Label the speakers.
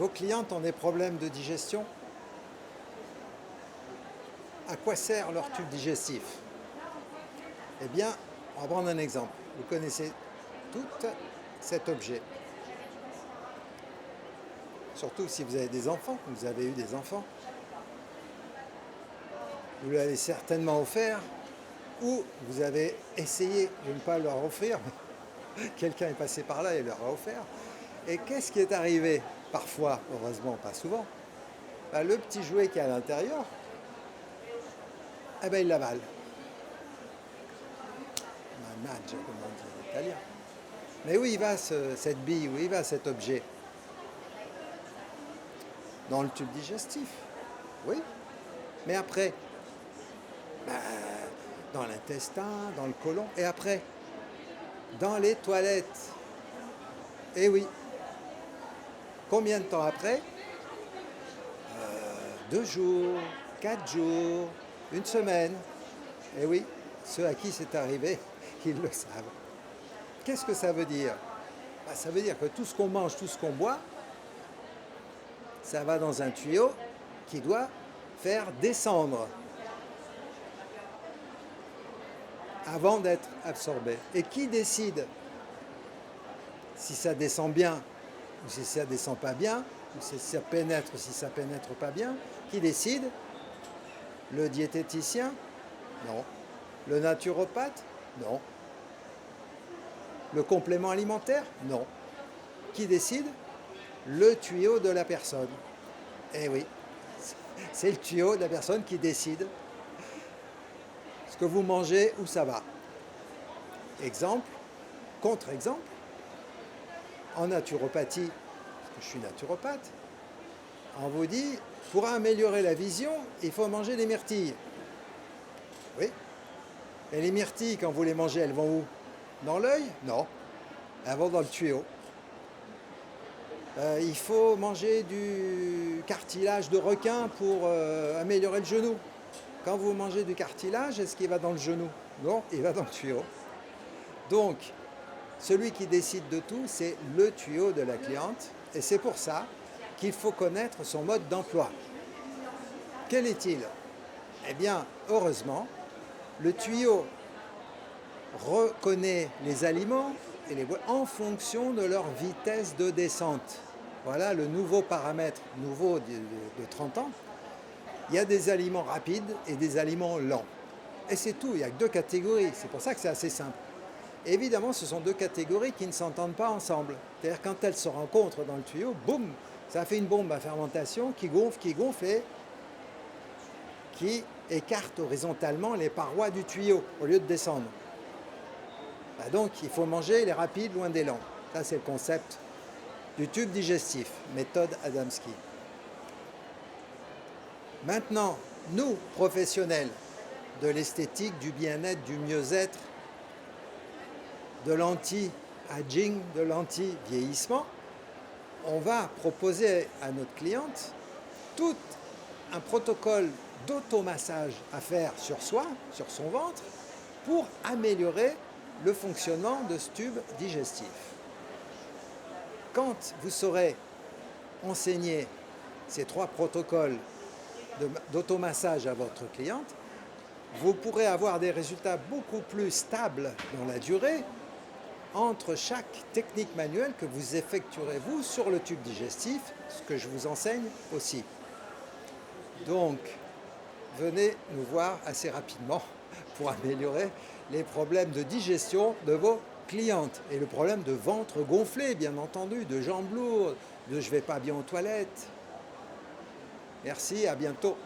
Speaker 1: Vos clientes ont des problèmes de digestion? À quoi sert leur tube digestif? Eh bien, on va prendre un exemple. Vous connaissez tout cet objet. Surtout si vous avez des enfants, vous avez eu des enfants. Vous l'avez certainement offert ou vous avez essayé de ne pas leur offrir. Quelqu'un est passé par là et leur a offert. Et qu'est-ce qui est arrivé? Parfois, heureusement, pas souvent. Le petit jouet qui est à l'intérieur, eh ben, il l'avale. Manage, comme on dit en italien. Mais où il va cette bille? Où il va cet objet? Dans le tube digestif. Oui. Mais après, dans l'intestin, dans le côlon. Et après, dans les toilettes. Et oui. Combien de temps après? 2 jours, 4 jours, une semaine. Et oui, ceux à qui c'est arrivé, ils le savent. Qu'est-ce que ça veut dire? Ça veut dire que tout ce qu'on mange, tout ce qu'on boit, ça va dans un tuyau qui doit faire descendre avant d'être absorbé. Et qui décide si ça descend bien ou si ça descend pas bien, ou si ça pénètre pas bien? Qui décide? Le diététicien? Non. Le naturopathe? Non. Le complément alimentaire? Non. Qui décide? Le tuyau de la personne. Eh oui, c'est le tuyau de la personne qui décide ce que vous mangez, où ça va. Exemple, contre-exemple, en naturopathie, parce que je suis naturopathe, on vous dit, pour améliorer la vision, il faut manger des myrtilles. Oui. Et les myrtilles, quand vous les mangez, elles vont où? Dans l'œil? Non. Elles vont dans le tuyau. Il faut manger du cartilage de requin pour améliorer le genou. Quand vous mangez du cartilage, est-ce qu'il va dans le genou? Non, il va dans le tuyau. Donc, celui qui décide de tout, c'est le tuyau de la cliente. Et c'est pour ça qu'il faut connaître son mode d'emploi. Quel est-il? Eh bien, heureusement, le tuyau reconnaît les aliments et les bois en fonction de leur vitesse de descente. Voilà le nouveau paramètre, nouveau de 30 ans. Il y a des aliments rapides et des aliments lents. Et c'est tout, il n'y a que 2 catégories. C'est pour ça que c'est assez simple. Évidemment, ce sont 2 catégories qui ne s'entendent pas ensemble. C'est-à-dire quand elles se rencontrent dans le tuyau, boum, ça fait une bombe à fermentation qui gonfle et qui écarte horizontalement les parois du tuyau au lieu de descendre. Donc il faut manger les rapides loin des lents. Ça c'est le concept du tube digestif, méthode Adamski. Maintenant, nous, professionnels de l'esthétique, du bien-être, du mieux-être, de l'anti-aging, de l'anti-vieillissement, on va proposer à notre cliente tout un protocole d'automassage à faire sur soi, sur son ventre, pour améliorer le fonctionnement de ce tube digestif. Quand vous saurez enseigner ces 3 protocoles d'automassage à votre cliente, vous pourrez avoir des résultats beaucoup plus stables dans la durée entre chaque technique manuelle que vous effectuerez vous sur le tube digestif, ce que je vous enseigne aussi. Donc, venez nous voir assez rapidement pour améliorer les problèmes de digestion de vos clientes et le problème de ventre gonflé, bien entendu, de jambes lourdes, de je ne vais pas bien aux toilettes. Merci, à bientôt.